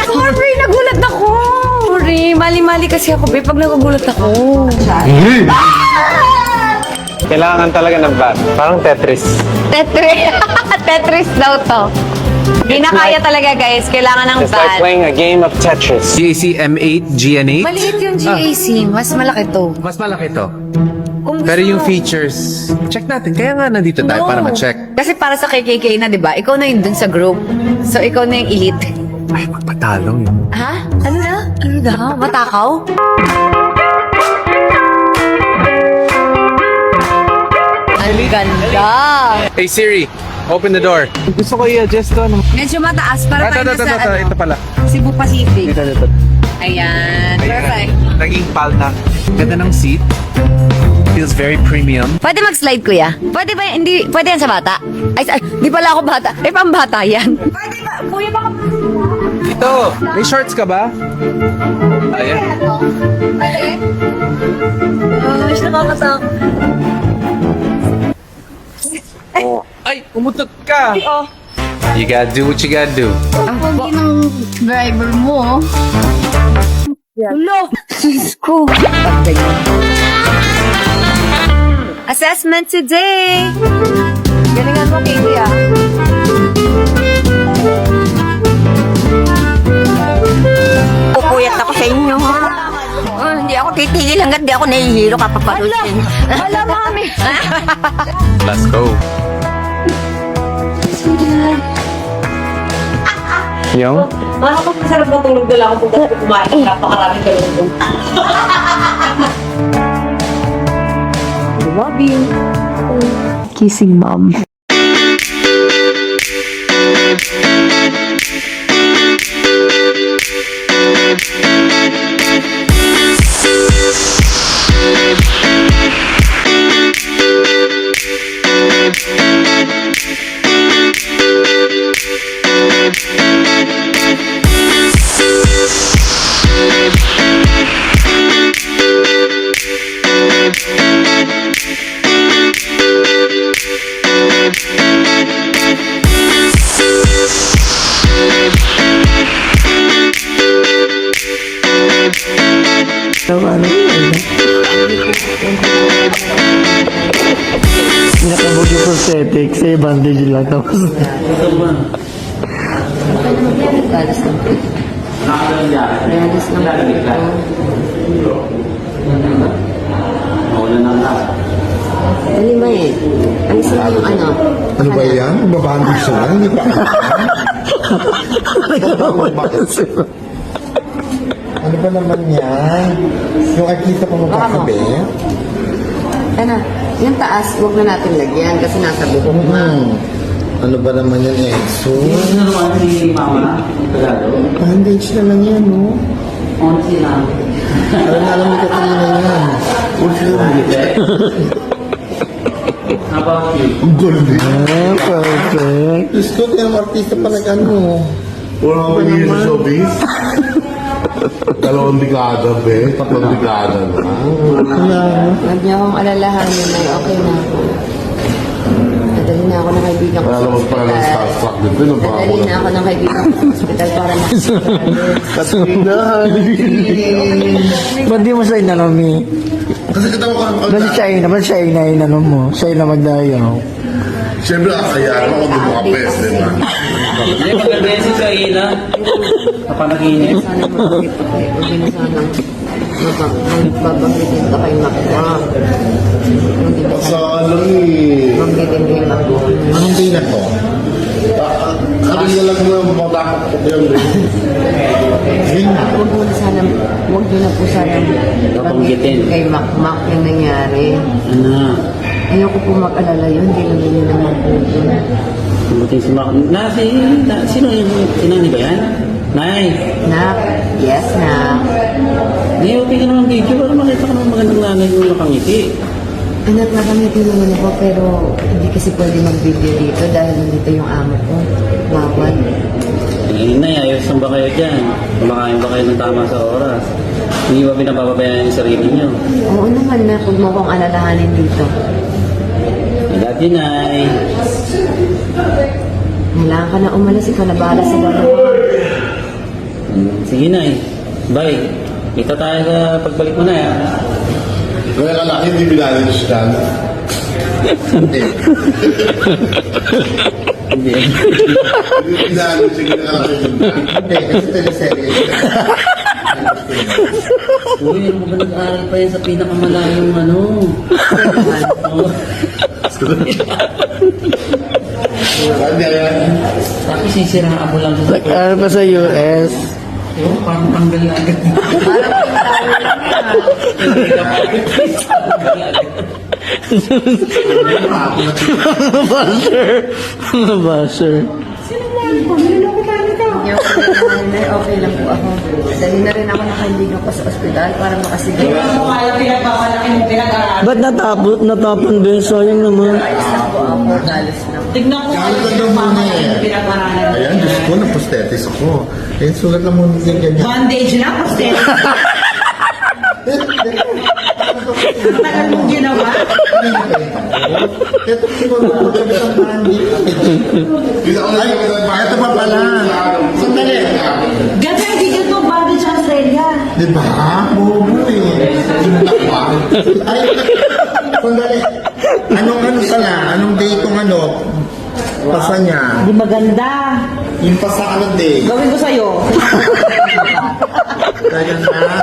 Sorry, nagulat ako. Sorry, mali-mali kasi ako, babe, pag nagugulat ako. Kailangan talaga ng bat. Parang Tetris. Tetris. Tetris daw to. Hindi na kaya talaga, guys. Kailangan ng It's like bat. playing a game of Tetris. GAC M8, GN8. Maliit yung GAC. Mas malaki to. Mas malaki to. Kung gusto Pero yung mo- features, check natin. Kaya nga nandito tayo No. para ma-check. Kasi para sa KKK na, di ba? Ikaw na yun dun sa group. So, ikaw na yung elite. Ay, magpatalong yun. Ha? Ano na? Ano daw? Matakaw? Ang ganda! Hey Siri, open the door. Gusto ko i-adjust to. Medyo mataas para tayo nasa ano, Ito pala. Cebu Pacific. Ito. Ayan. Perfect. Naging palda. Ganda ng seat. Feels very premium. Pwede mag-slide, kuya? Pwede ba? Hindi. Pwede yan sa bata? Ay, di pala ako bata. Eh, pambata yan. Pwede ba? Kuya, baka... Ito, may shorts ka ba? Ayan. Mas nakakatakot. Ay, umutot ka. Oh. You gotta do what you gotta do. Ang pogi ng driver mo. Hello! Diyos ko. Assessment today! Galingan mo, Katie, ah. Pupuyat ako sa inyo. Hindi ako titigil hanggat di ako nahihilo kapag parusin. Hala, mami! Let's go. Yung? Masarap matulog na lang ako pagkat kumain. Napakaraming galundong. Love you. Kissing mom. Nakabog yung prosthetic, sa bandage lang tapos. Galas ng pito. Galas ng pito. Dali ba eh? Ano sila yung ano? Ano ba yan? Babandage siya lang? Hindi ba? Ano ba naman yan? Yung artista pa magkakabi? Ano? Yung taas, huwag na natin lagyan kasi nasa bubong na. Ano ba naman yan, Exo? Bandage na lang yan, no? Alam na alam ni Katrina yan. Ang galing. Ah, perfect. Diyos ko, kaya ang artista pa nag-ano. Wala akong years sa showbiz. Dalawang dekada, be. Tatlong dekada na. Huwag niyo akong alalahanin na okay na ako. Nadali na ako ng kaibigan ko Wala sa naman pala ng hospital. starstruck din. Pero baka Nadali na ako ng kaibigan ko sa hospital para Katrina. Ba't di mo siya inanami? Kasi katawa ka ang Ba't siya inanam mo? Siya na magdayaw. Siyempre, akayaran ako ng mga best, di ba? Hindi, maganda yan si Kaina. Kapanaginip. sana mag-report eh. Huwag na sana magbabagitin ka kay Makwa. Sa alam eh. Magbitin kay Makwa. Anong day na to? Kanina lang na matakot ko yan, be. Yun na. Huwag niyo na po sana Babanggitin. kay Makmak yung nangyari. Ano? Ayoko po mag-alala yun. Hindi naman yun naman po yun. Buting si Mac. Sino yung inani ba yan? Nay. Nak, yes, Nak. Nay, okay ka naman video para makita ka ng magandang nanay yung nakangiti. Anak, nakamiti naman ako pero hindi kasi pwede mag-video dito dahil nandito yung amo ko. Bawal. Eh, Nay, ayos lang ba kayo dyan? Kumakain ba kayo ng tama sa oras? Hindi ba pinapapabayaan yung sarili niyo? Oo naman na, huwag mo akong alalahanin dito. I love you, Nay. Kailangan ka na umalis, ikaw na bahala sa dalawa. Sige na eh. Bye. Kita tayo sa pagbalik mo na eh. Kaya kalaki, hindi binalis yan. Hindi. Hindi binalis, sige na kalaki. Hindi, kasi teleserye. Uy, ano ba nag-aaral pa yan sa pinakamalayong ano? Oo. Hindi, ayan. Tapos sisiraan mo lang sa Nag-aaral pa sa US. Oo, parang tanggal na agad. Basher. Hindi ako kailangan na okay lang po ako. Dali na rin ako nakahiligan ko sa ospital para makasigil. Ba't natapon ba yun? Sayang naman. Ayos lang po ako, galos lang. Kala daw muna eh. Ayan, Diyos ko, na-prosthetis ako. Eh, sulat lang muna din ganyan. Bandage na, prosthetic. Tagal mong ginawa. Ito siguro, isang bandage. Ay, ito pa pala. Sandali. Ganda, hindi ka ito bandage sa Australia. Di ba? Bobo eh. Ay, sandali. Anong pala? Anong day itong pasa niya? Hindi maganda. Yung pasa anong day? Gawin ko sa'yo. Kaya na.